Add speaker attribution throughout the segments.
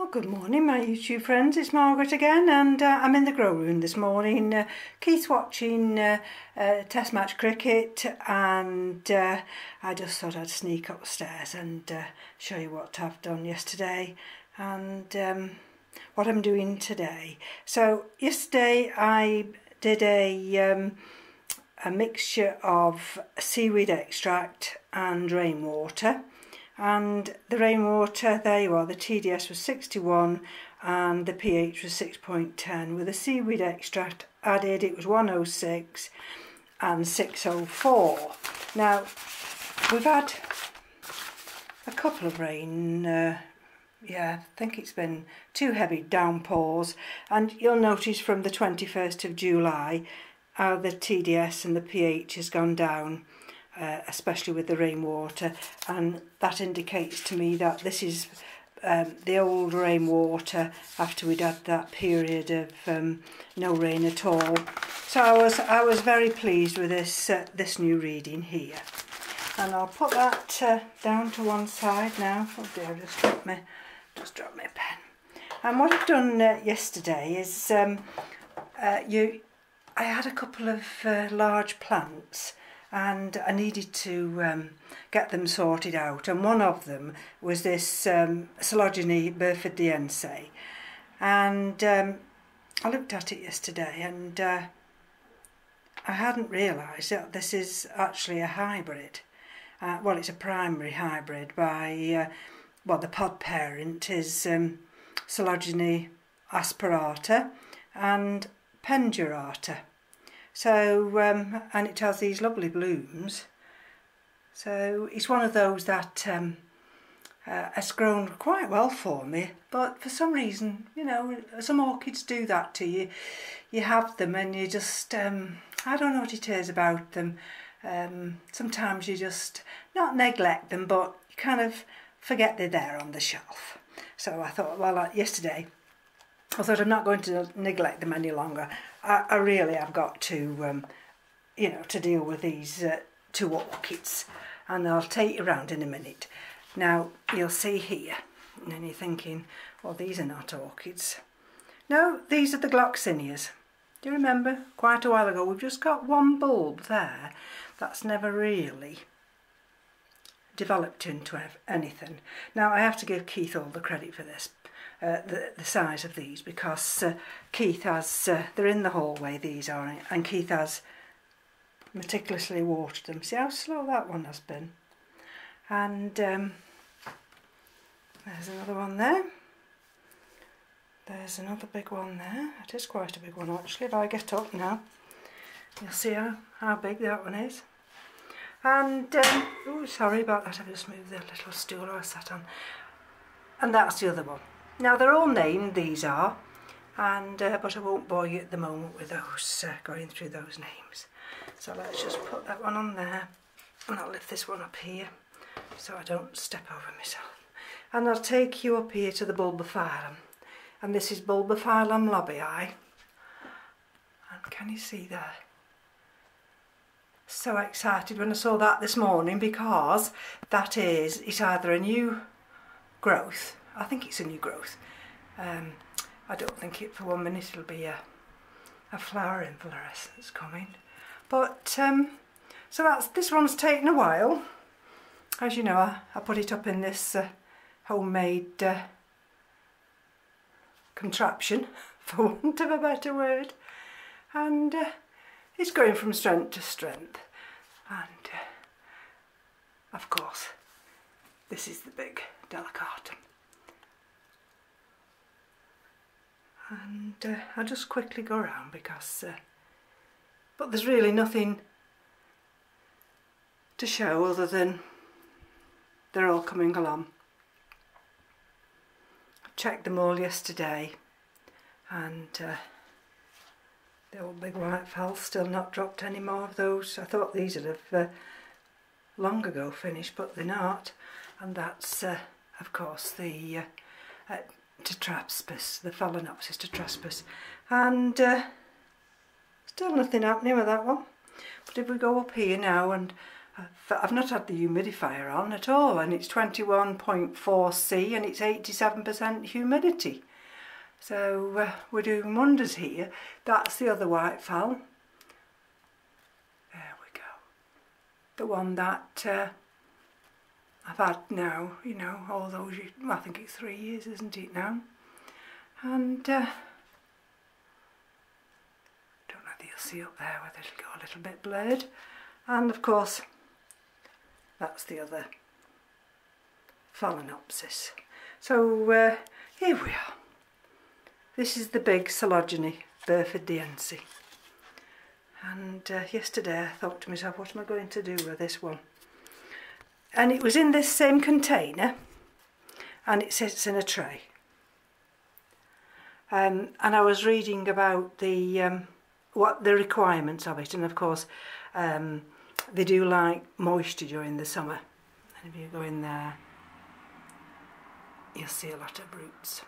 Speaker 1: Well, good morning my YouTube friends, it's Margaret again, and I'm in the grow room this morning. Keith's watching test match cricket, and I just thought I'd sneak upstairs and show you what I've done yesterday and what I'm doing today. So yesterday I did a mixture of seaweed extract and rainwater. And the rainwater, there you are, the TDS was 61 and the pH was 6.10. With the seaweed extract added, it was 106 and 604. Now, we've had a couple of rain, I think it's been 2 heavy downpours, and you'll notice from the 21st of July how the TDS and the pH has gone down. Especially with the rainwater, and that indicates to me that this is the old rainwater after we'd had that period of no rain at all. So I was very pleased with this new reading here, and I'll put that down to one side now. Oh dear, I just dropped my pen. And what I've done yesterday is I had a couple of large plants, and I needed to get them sorted out, and one of them was this Coleogyne burfordiense, and I looked at it yesterday, and I hadn't realised that this is actually a hybrid. Well, it's a primary hybrid by, well, the pod parent is Coleogyne aspirata and pendurata. So, and it has these lovely blooms. So it's one of those that has grown quite well for me, but for some reason, you know, some orchids do that to you. You have them and you just, I don't know what it is about them. Sometimes you just, not neglect them, but you kind of forget they're there on the shelf. So I thought, well, yesterday, I thought I'm not going to neglect them any longer. I really have got to, you know, to deal with these 2 orchids, and I'll take you around in a minute. Now, you'll see here, and then you're thinking, well, these are not orchids. No, these are the gloxinias. Do you remember? Quite a while ago, we've just got one bulb there that's never really developed into anything. Now, I have to give Keith all the credit for this. The size of these, because Keith has, they're in the hallway, these are, and Keith has meticulously watered them. See how slow that one has been. And there's another one there. There's another big one there. It is quite a big one actually. If I get up now, you'll see how big that one is. And, oh, sorry about that, I've just moved the little stool I sat on. And that's the other one. Now they're all named, these are, and but I won't bore you at the moment with those, going through those names. So let's just put that one on there, and I'll lift this one up here so I don't step over myself. And I'll take you up here to the bulbophyllum, and this is Bulbophyllum lobii. And can you see there? So excited when I saw that this morning, because that is, it's either a new growth. I think it's a new growth. I don't think it for 1 minute it'll be a flower inflorescence coming. But, so this one's taken a while. As you know, I put it up in this homemade contraption, for want of a better word. And it's going from strength to strength. And, of course, this is the big delicatum. And I'll just quickly go around because, but there's really nothing to show other than they're all coming along. I checked them all yesterday, and the old big white fal's still not dropped any more of those. I thought these would have long ago finished, but they're not. And that's, of course, the Tetraspis, the Phalaenopsis tetraspis, and still nothing happening with that one. But if we go up here now, and I've not had the humidifier on at all, and it's 21.4 C and it's 87% humidity. So we're doing wonders here. That's the other white fowl. There we go. The one that I've had now, you know, all those, I think it's 3 years, isn't it now? And don't know if you'll see up there whether it'll go a little bit blurred. And of course, that's the other Phalaenopsis. So here we are. This is the big Coelogeny, Burforddiense. And yesterday I thought to myself, what am I going to do with this one? And it was in this same container, and it sits in a tray. And I was reading about the what the requirements of it, and of course they do like moisture during the summer. And if you go in there, you'll see a lot of roots.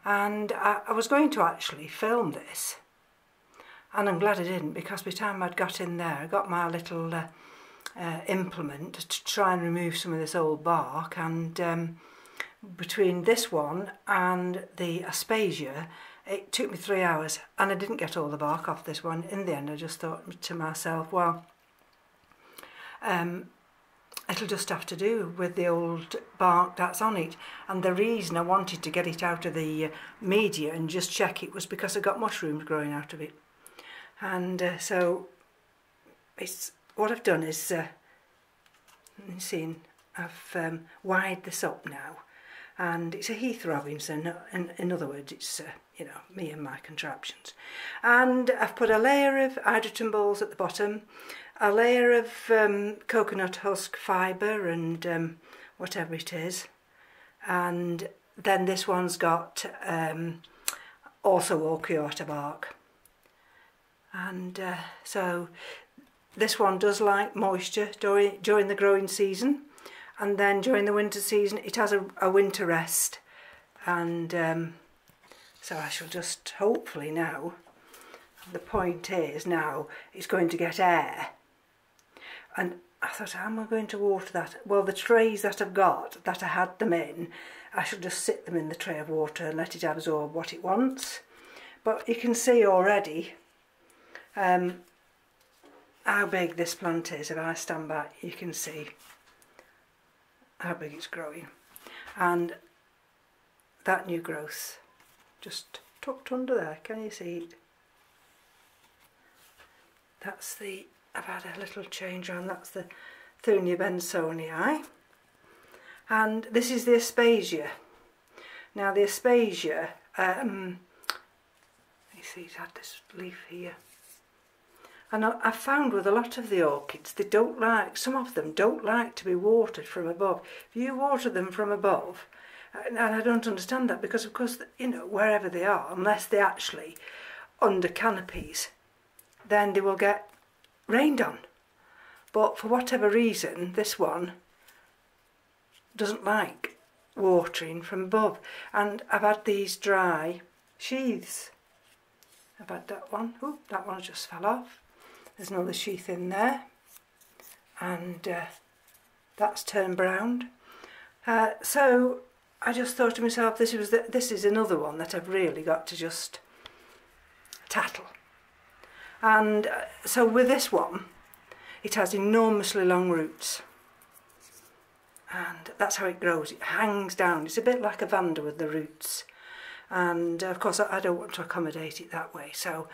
Speaker 1: And I was going to actually film this, and I'm glad I didn't, because by the time I'd got in there, I got my little implement to try and remove some of this old bark, and between this one and the Aspasia, it took me 3 hours, and I didn't get all the bark off this one. In the end, I just thought to myself, well, it'll just have to do with the old bark that's on it. And the reason I wanted to get it out of the media and just check it was because I got mushrooms growing out of it. And so it's what I've done is, you've seen, I've wired this up now, and it's a Heath Robinson. In other words, it's you know, me and my contraptions. And I've put a layer of hydrogen balls at the bottom, a layer of coconut husk fibre and whatever it is, and then this one's got also Orchid bark. And so this one does like moisture during the growing season, and then during the winter season it has a winter rest. And so I shall just hopefully now, the point is now it's going to get air. And I thought, how am I going to water that? Well, the trays that I've got, that I had them in, I shall just sit them in the tray of water and let it absorb what it wants. But you can see already how big this plant is. If I stand back, you can see how big it's growing. And that new growth just tucked under there, can you see it? That's the, I've had a little change on, that's the Thunia bensonii. And this is the Aspasia. Now the Aspasia, you see it's had this leaf here. And I've found with a lot of the orchids, they don't like, some of them don't like to be watered from above. If you water them from above, and I don't understand that, because of course, you know, wherever they are, unless they're actually under canopies, then they will get rained on. But for whatever reason, this one doesn't like watering from above. And I've had these dry sheaths. I've had that one. Oh, that one just fell off. There's another sheath in there, and that's turned brown. So I just thought to myself, this is another one that I've really got to just tattle. And so with this one, it has enormously long roots, and that's how it grows. It hangs down. It's a bit like a vanda with the roots, and of course I don't want to accommodate it that way, so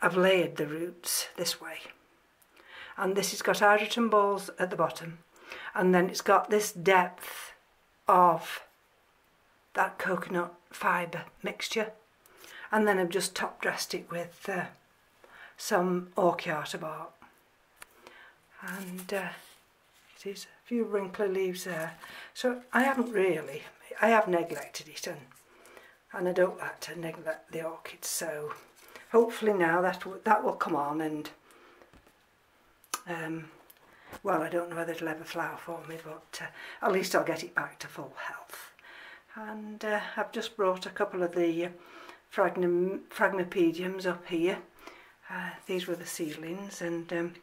Speaker 1: I've layered the roots this way. And this has got hydrogen balls at the bottom, and then it's got this depth of that coconut fibre mixture, and then I've just top dressed it with some Orchid bark. And it is a few wrinkly leaves there. So I have neglected it, and I don't like to neglect the orchids, so hopefully now that will come on, and well, I don't know whether it'll ever flower for me, but at least I'll get it back to full health. And I've just brought a couple of the Phragmipediums up here. These were the seedlings, and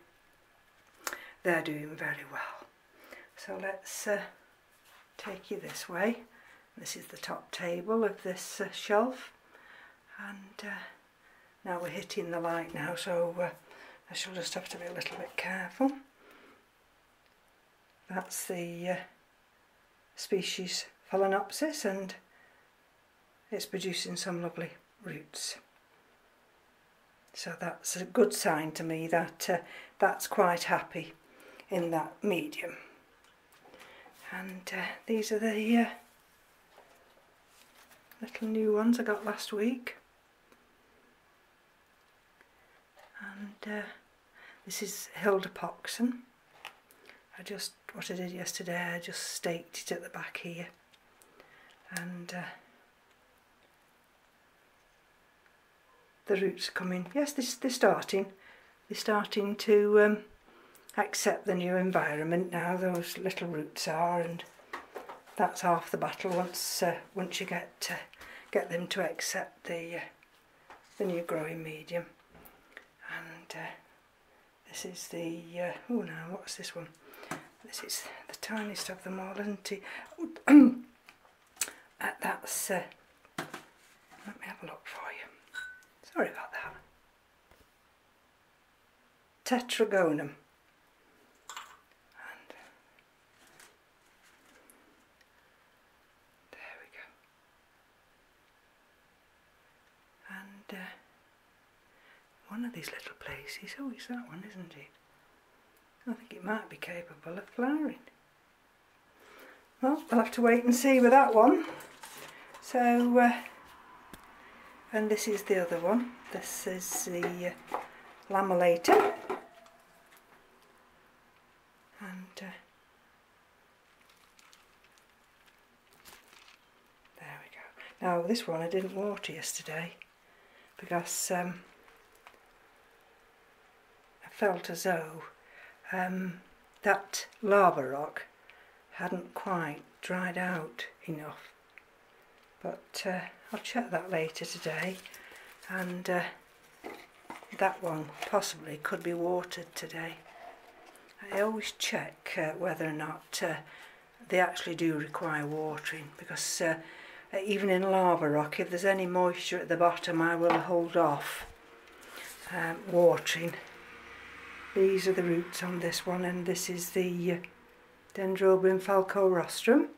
Speaker 1: they're doing very well. So let's take you this way. This is the top table of this shelf, and now we're hitting the light now, so I shall just have to be a little bit careful. That's the species Phalaenopsis, and it's producing some lovely roots. So that's a good sign to me that that's quite happy in that medium. And these are the little new ones I got last week. And this is Hildepoxen. What I did yesterday, I just staked it at the back here. And the roots are coming. Yes, they're starting. They're starting to accept the new environment now. Those little roots are, and that's half the battle. Once you get them to accept the new growing medium. And this is the oh, now what's this one? This is the tiniest of them all, isn't it? That's let me have a look for you. Sorry about that. Tetragonum. And there we go. And one of these little places, oh, it's that one, isn't it? I think it might be capable of flowering. Well, I'll have to wait and see with that one. So, and this is the other one. This is the Lamellata. And there we go. Now this one I didn't water yesterday because I felt as though that lava rock hadn't quite dried out enough, but I'll check that later today, and that one possibly could be watered today. I always check whether or not they actually do require watering, because even in lava rock, if there's any moisture at the bottom, I will hold off watering. These are the roots on this one, and this is the Dendrobium falco-rostrum,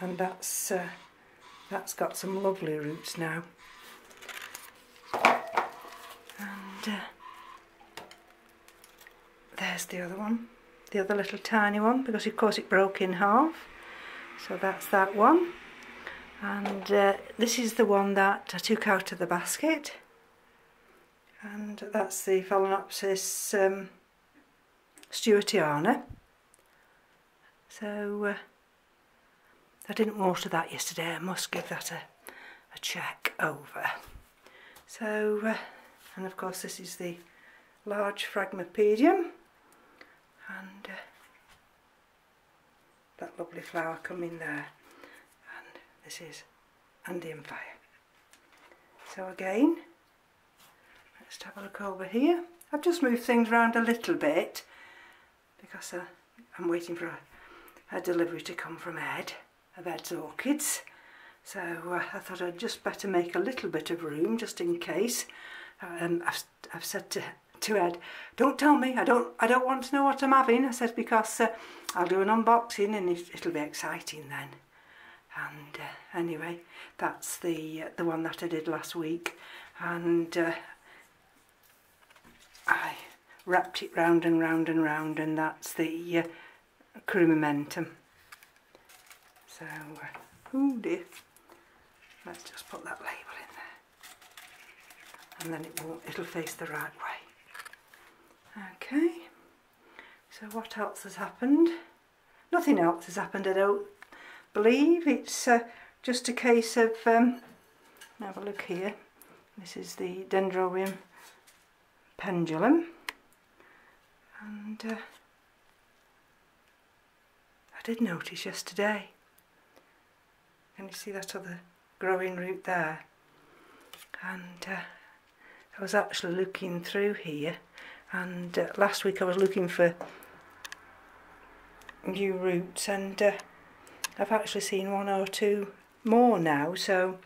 Speaker 1: and that's got some lovely roots now. And there's the other one, the other little tiny one, because of course it broke in half. So that's that one, and this is the one that I took out of the basket. And that's the Phalaenopsis Stewartiana. So I didn't water that yesterday. I must give that a check over. So and of course this is the large Phragmipedium, and that lovely flower coming there. And this is Andean Fire. So again, let's have a look over here. I've just moved things around a little bit because I'm waiting for a delivery to come from Ed, of M.E.s Orchids. So I thought I'd just better make a little bit of room just in case. I've said to Ed, don't tell me, I don't want to know what I'm having. I said, because I'll do an unboxing and it'll be exciting then. And anyway, that's the one that I did last week, and I wrapped it round and round and round, and that's the Crumimentum. So, oh dear, let's just put that label in there, and then it'll face the right way. Okay, so what else has happened? Nothing else has happened, I don't believe. It's just a case of, have a look here, this is the Dendrobium pendulum, and I did notice yesterday, can you see that other growing root there? And I was actually looking through here, And last week I was looking for new roots, and I've actually seen one or two more now, so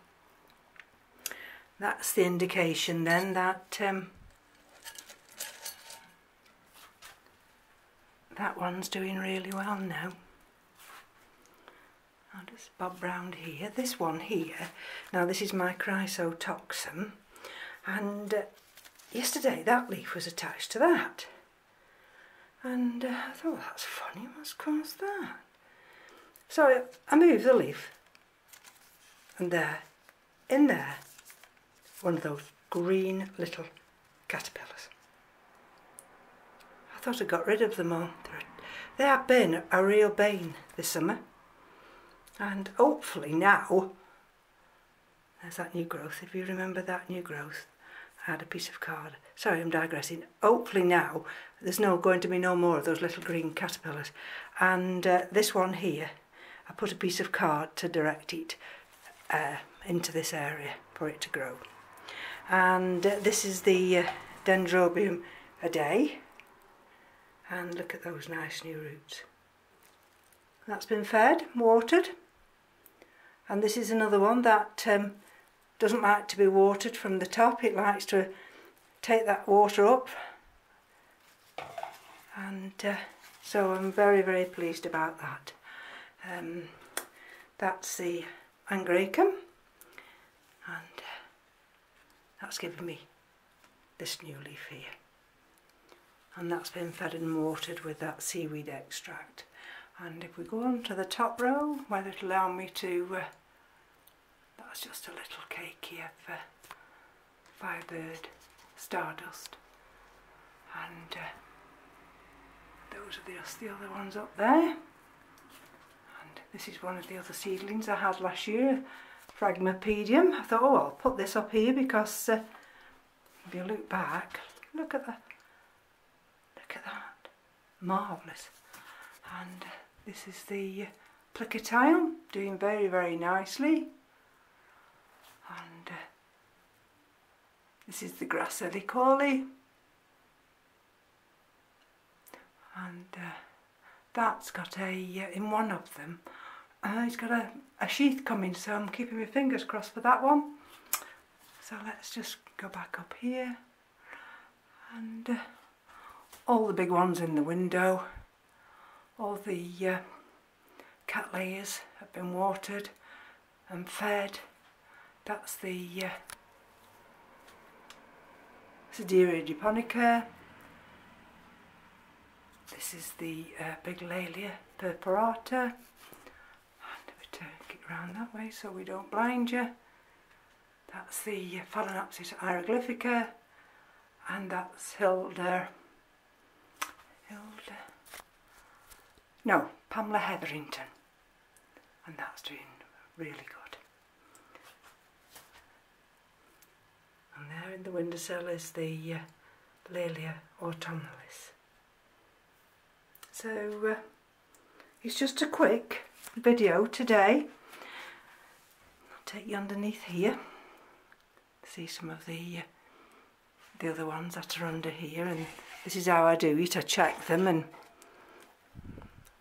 Speaker 1: that's the indication then that that one's doing really well now. I'll just bob round here. This one here, now this is my chrysotoxum, and yesterday that leaf was attached to that, and I thought, well, that's funny, what's caused that? So I moved the leaf, and there, in there, one of those green little caterpillars. I thought I got rid of them all. They have been a real bane this summer, and hopefully now, there's that new growth. If you remember that new growth, I had a piece of card. Sorry, I'm digressing. Hopefully now there's going to be no more of those little green caterpillars. And this one here, I put a piece of card to direct it into this area for it to grow. And this is the Dendrobium a day. And look at those nice new roots. That's been fed, watered. And this is another one that doesn't like to be watered from the top. It likes to take that water up. And so I'm very, very pleased about that. That's the Angraecum, and that's given me this new leaf here. And that's been fed and watered with that seaweed extract. And if we go on to the top row, where it'll allow me to, that's just a little cake here for Firebird Stardust. And those are just the other ones up there. And this is one of the other seedlings I had last year, Phragmipedium. I thought, oh, I'll put this up here because if you look back, look at that. Look at that. Marvellous. And this is the Plicatium, doing very, very nicely. And this is the Gracilicoli. And that's got in one of them, it's got a sheath coming, so I'm keeping my fingers crossed for that one. So let's just go back up here. And all the big ones in the window, all the cattleyas have been watered and fed. That's the Sederia japonica. This is the big Laelia purpurata. And if we turn it around that way so we don't blind you. That's the Phalaenopsis hieroglyphica, and that's Pamela Hetherington, and that's doing really good. And there in the windowsill is the Laelia autumnalis. So it's just a quick video today. I'll take you underneath here to see some of the other ones that are under here, and this is how I do it. I check them and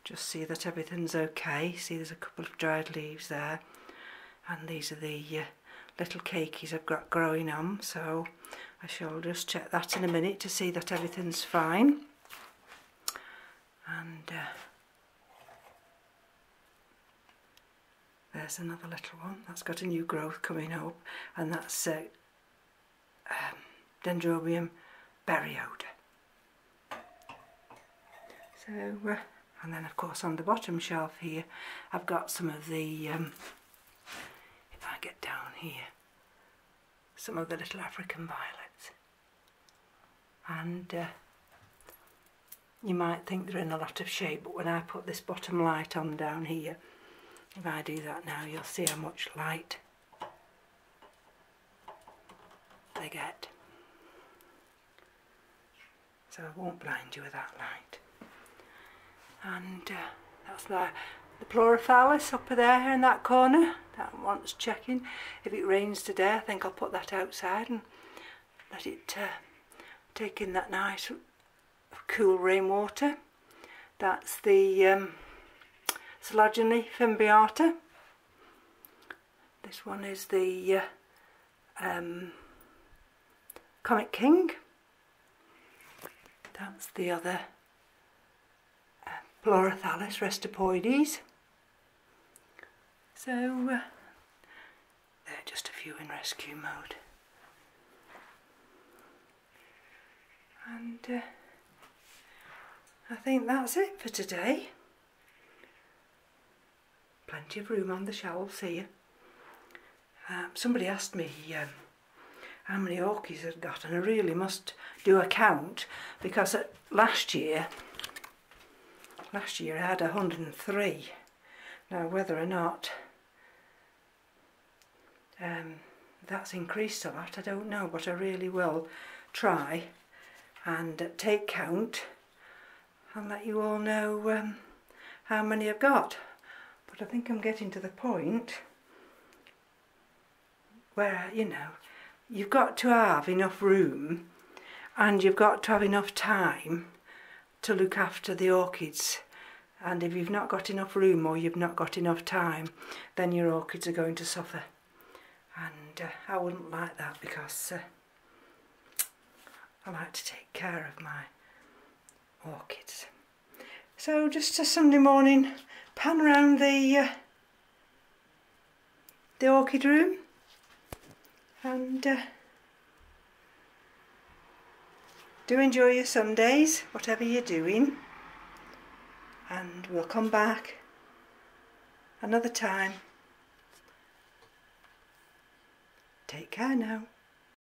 Speaker 1: just see that everything's okay. See, there's a couple of dried leaves there, and these are the little cakeys I've got growing on, so I shall just check that in a minute to see that everything's fine. And there's another little one that's got a new growth coming up, and that's Dendrobium berryoda. So, and then of course on the bottom shelf here I've got some of the, if I get down here, some of the little African violets. And you might think they're in a lot of shade, but when I put this bottom light on down here, if I do that now, you'll see how much light they get. So I won't blind you with that light. And that's the Pleurophalis up there in that corner. That wants checking. If it rains today, I think I'll put that outside and let it take in that nice of cool rainwater. That's the Selaginella fimbriata. This one is the Comic King. That's the other Pleurathalis restopoides. So they're just a few in rescue mode. And I think that's it for today. Plenty of room on the shelves here. Somebody asked me how many orchids I'd got, and I really must do a count, because last year I had 103. Now whether or not that's increased a lot, I don't know, but I really will try and take count and let you all know how many I've got. But I think I'm getting to the point where, you know, you've got to have enough room and you've got to have enough time to look after the orchids. And if you've not got enough room or you've not got enough time, then your orchids are going to suffer. And I wouldn't like that, because I like to take care of my orchids. So just a Sunday morning pan around the orchid room, and do enjoy your Sundays, whatever you're doing, and we'll come back another time. Take care now.